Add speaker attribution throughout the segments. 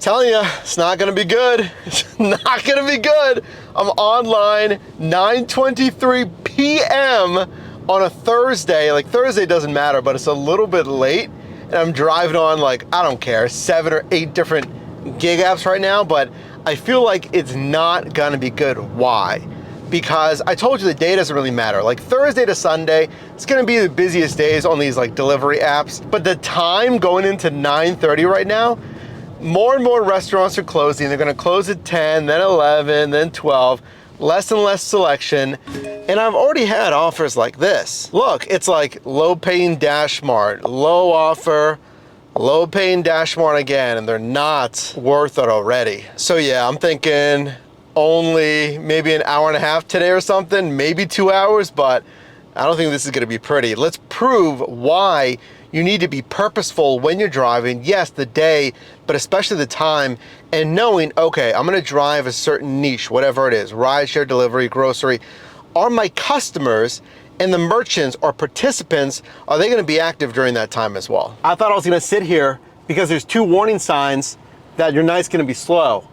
Speaker 1: Telling you, it's not gonna be good. It's not gonna be good. I'm online 9:23 p.m. on a Thursday. Like, Thursday doesn't matter, but it's a little bit late. And I'm driving on, like, I don't care, 7 or 8 different gig apps right now, but I feel like it's not gonna be good. Why? Because I told you the day doesn't really matter. Like, Thursday to Sunday, it's gonna be the busiest days on these like delivery apps. But the time going into 9:30 right now, more and more restaurants are closing. They're gonna close at 10, then 11, then 12, less and less selection. And I've already had offers like this. Look, it's like low paying Dash Mart, low offer, low paying Dash Mart again, and they're not worth it already. So yeah, I'm thinking only maybe an hour and a half today or something, maybe 2 hours, but I don't think this is gonna be pretty. Let's prove why you need to be purposeful when you're driving. Yes, the day, but especially the time, and knowing, okay, I'm gonna drive a certain niche, whatever it is, rideshare, delivery, grocery. Are my customers and the merchants or participants, are they gonna be active during that time as well? I thought I was gonna sit here because there's 2 warning signs that your night's gonna be slow.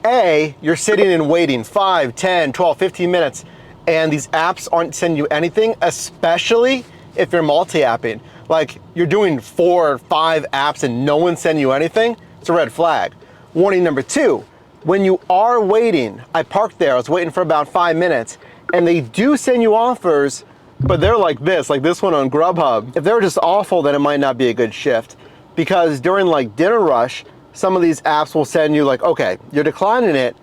Speaker 1: A, you're sitting and waiting 5, 10, 12, 15 minutes, and these apps aren't sending you anything, especially if you're multi-apping. Like, you're doing 4 or 5 apps and no one's sending you anything, it's a red flag. Warning number 2, when you are waiting, I parked there, I was waiting for about 5 minutes, and they do send you offers, but they're like this one on Grubhub. If they're just awful, then it might not be a good shift. Because during like dinner rush, some of these apps will send you like, okay, you're declining it,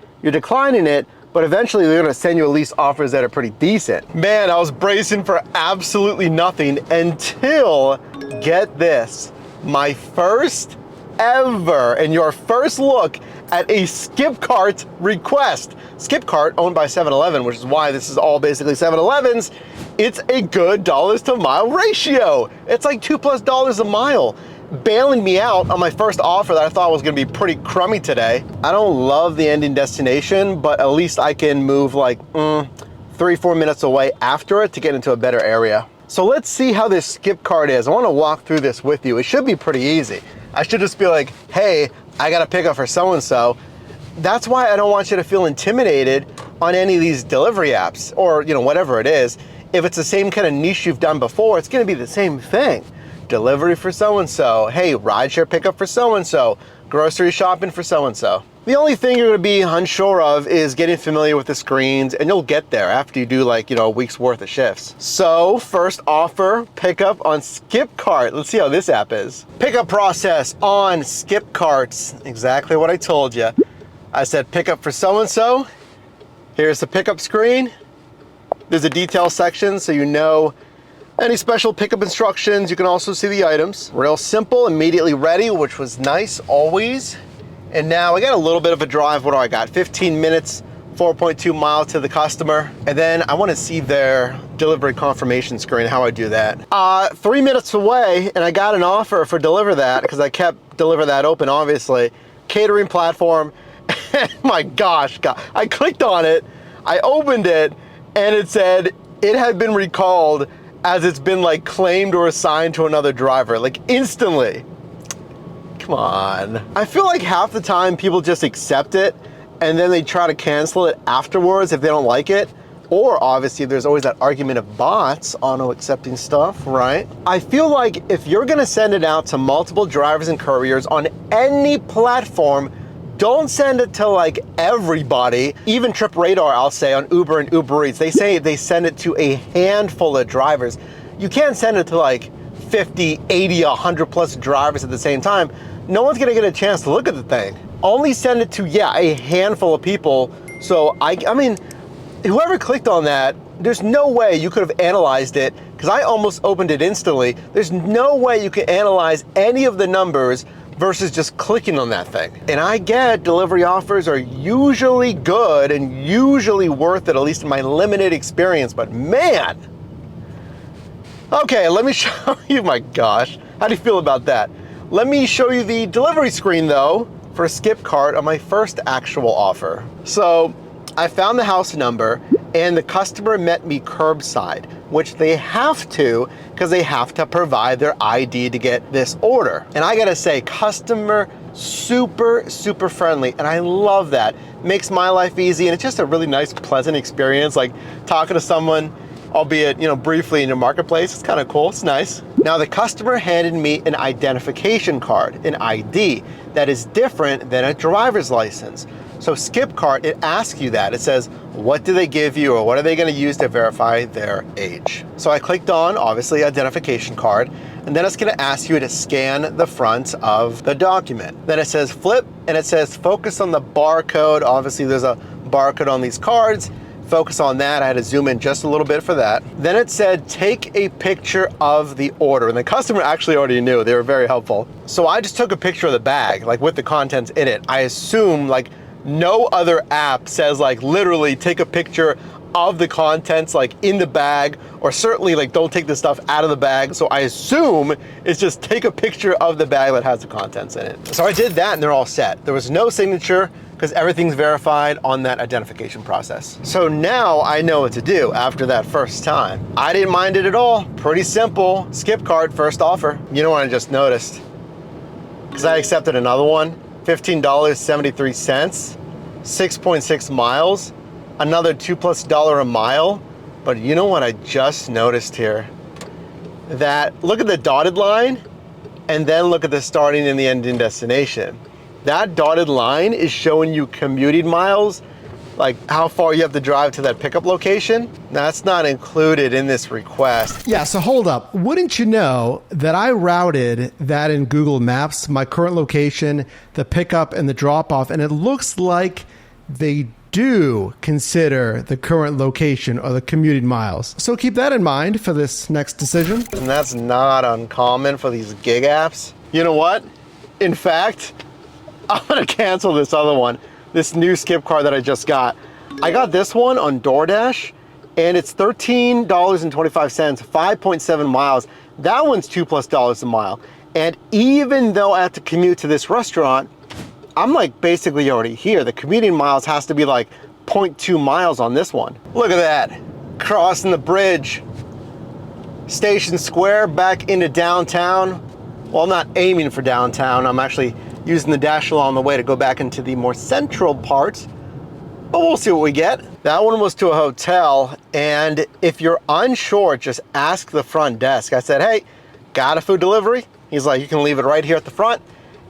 Speaker 1: but eventually they're gonna send you at least offers that are pretty decent. Man, I was bracing for absolutely nothing until, get this, my first ever and your first look at a Skipcart request. Skipcart, owned by 7-Eleven, which is why this is all basically 7-Elevens, it's a good dollars to mile ratio. It's like $2+ a mile. Bailing me out on my first offer that I thought was gonna be pretty crummy today. I don't love the ending destination, but at least I can move like 3-4 minutes away after it to get into a better area. So let's see how this Skipcart is. I wanna walk through this with you. It should be pretty easy. I should just be like, hey, I got a pickup for so-and-so. That's why I don't want you to feel intimidated on any of these delivery apps or whatever it is. If it's the same kind of niche you've done before, it's gonna be the same thing. Delivery for so-and-so, hey, rideshare pickup for so-and-so, grocery shopping for so-and-so. The only thing you're gonna be unsure of is getting familiar with the screens, and you'll get there after you do like, a week's worth of shifts. So first offer, pickup on Skipcart. Let's see how this app is. Pickup process on Skipcart. Exactly what I told you. I said pickup for so-and-so. Here's the pickup screen. There's a detail section so you know any special pickup instructions. You can also see the items. Real simple, immediately ready, which was nice always. And now I got a little bit of a drive. What do I got? 15 minutes, 4.2 miles to the customer. And then I want to see their delivery confirmation screen, how I do that. 3 minutes away, and I got an offer for DeliverThat because I kept DeliverThat open, obviously. Catering platform. My gosh, God. I clicked on it, I opened it, and it said it had been recalled as it's been like claimed or assigned to another driver, like instantly. Come on. I feel like half the time people just accept it and then they try to cancel it afterwards if they don't like it. Or obviously there's always that argument of bots auto accepting stuff, right? I feel like if you're gonna send it out to multiple drivers and couriers on any platform, don't send it to like everybody. Even TripRadar, I'll say, on Uber and Uber Eats, they say they send it to a handful of drivers. You can't send it to like 50, 80, 100 plus drivers at the same time. No one's gonna get a chance to look at the thing. Only send it to, yeah, a handful of people. So I mean, whoever clicked on that, there's no way you could have analyzed it, because I almost opened it instantly. There's no way you can analyze any of the numbers versus just clicking on that thing. And I get delivery offers are usually good and usually worth it, at least in my limited experience, but man. Okay, let me show you, my gosh, how do you feel about that? Let me show you the delivery screen though for Skipcart on my first actual offer. So I found the house number and the customer met me curbside, which they have to because they have to provide their ID to get this order. And I gotta say, customer super, super friendly, and I love that. Makes my life easy, and it's just a really nice, pleasant experience, like talking to someone, albeit, briefly in your marketplace. It's kind of cool, it's nice. Now the customer handed me an identification card, an ID, that is different than a driver's license. So Skipcart, it asks you that. It says, what do they give you, or what are they gonna use to verify their age? So I clicked on, obviously, identification card, and then it's gonna ask you to scan the front of the document. Then it says flip, and it says focus on the barcode. Obviously there's a barcode on these cards. Focus on that. I had to zoom in just a little bit for that. Then it said take a picture of the order, and the customer actually already knew. They were very helpful. So I just took a picture of the bag, like with the contents in it. I assume like no other app says like literally take a picture of the contents like in the bag, or certainly like don't take the stuff out of the bag. So I assume it's just take a picture of the bag that has the contents in it. So I did that and they're all set. There was no signature because everything's verified on that identification process. So now I know what to do after that first time. I didn't mind it at all. Pretty simple. Skipcart, first offer. You know what I just noticed? Because I accepted another one, $15.73, 6.6 miles, another $2+ a mile. But you know what I just noticed here? That look at the dotted line and then look at the starting and the ending destination. That dotted line is showing you commuted miles, like how far you have to drive to that pickup location. That's not included in this request.
Speaker 2: Yeah, so hold up. Wouldn't you know that I routed that in Google Maps, my current location, the pickup and the drop off, and it looks like they do consider the current location or the commuted miles. So keep that in mind for this next decision.
Speaker 1: And that's not uncommon for these gig apps. You know what? In fact, I'm gonna cancel this other one, this new Skipcart that I just got. I got this one on DoorDash, and it's $13.25, 5.7 miles. That one's $2+ a mile. And even though I have to commute to this restaurant, I'm like basically already here. The commuting miles has to be like 0.2 miles on this one. Look at that, crossing the bridge. Station Square back into downtown. Well, I'm not aiming for downtown. I'm actually using the dash along the way to go back into the more central parts, but we'll see what we get. That one was to a hotel, and if you're unsure, just ask the front desk. I said, hey, got a food delivery? He's like, you can leave it right here at the front.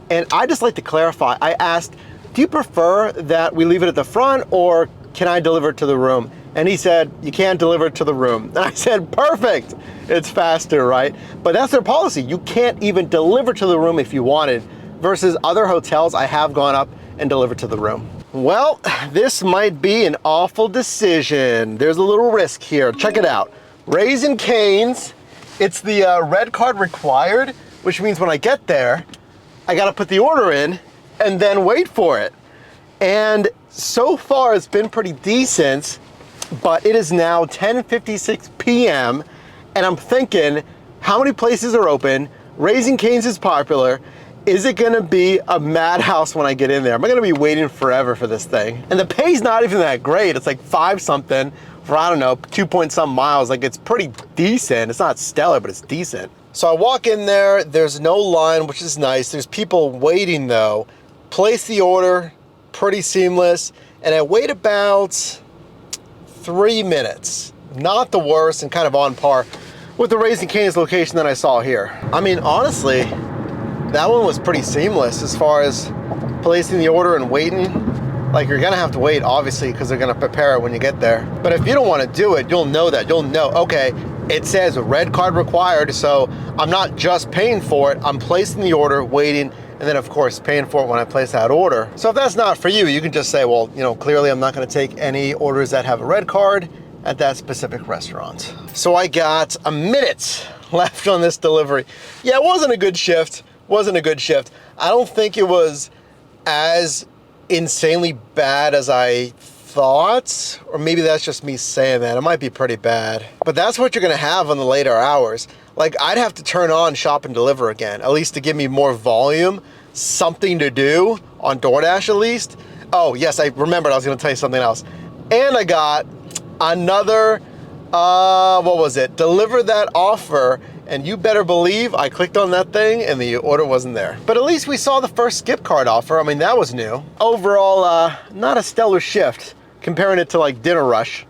Speaker 1: And I just like to clarify. I asked, do you prefer that we leave it at the front, or can I deliver it to the room? And he said, you can't deliver it to the room. And I said, perfect, it's faster, right? But that's their policy. You can't even deliver to the room if you wanted, versus other hotels I have gone up and delivered to the room. Well, this might be an awful decision. There's a little risk here. Check it out. Raising Cane's, it's the red card required, which means when I get there, I gotta put the order in and then wait for it. And so far it's been pretty decent, but it is now 10:56 p.m. and I'm thinking, how many places are open? Raising Cane's is popular. Is it gonna be a madhouse when I get in there? Am I gonna be waiting forever for this thing? And the pay's not even that great. It's like 5 something for, I don't know, 2 miles. Like, it's pretty decent. It's not stellar, but it's decent. So I walk in there, there's no line, which is nice. There's people waiting though. Place the order, pretty seamless. And I wait about 3 minutes. Not the worst and kind of on par with the Raising Cane's location that I saw here. I mean, honestly, that one was pretty seamless as far as placing the order and waiting. Like, you're gonna have to wait, obviously, because they're gonna prepare it when you get there. But if you don't wanna do it, you'll know that. You'll know, okay, it says red card required, so I'm not just paying for it, I'm placing the order, waiting, and then of course paying for it when I place that order. So if that's not for you, you can just say, well, you know, clearly I'm not gonna take any orders that have a red card at that specific restaurant. So I got a minute left on this delivery. Yeah, it wasn't a good shift. Wasn't a good shift. I don't think it was as insanely bad as I thought, or maybe that's just me saying that. It might be pretty bad. But that's what you're gonna have on the later hours. Like, I'd have to turn on shop and deliver again, at least to give me more volume, something to do on DoorDash at least. Oh yes, I remembered I was gonna tell you something else. And I got another, what was it? DeliverThat offer And you better believe I clicked on that thing and the order wasn't there. But at least we saw the first Skipcart offer. I mean, that was new. Overall, not a stellar shift comparing it to like Dinner Rush.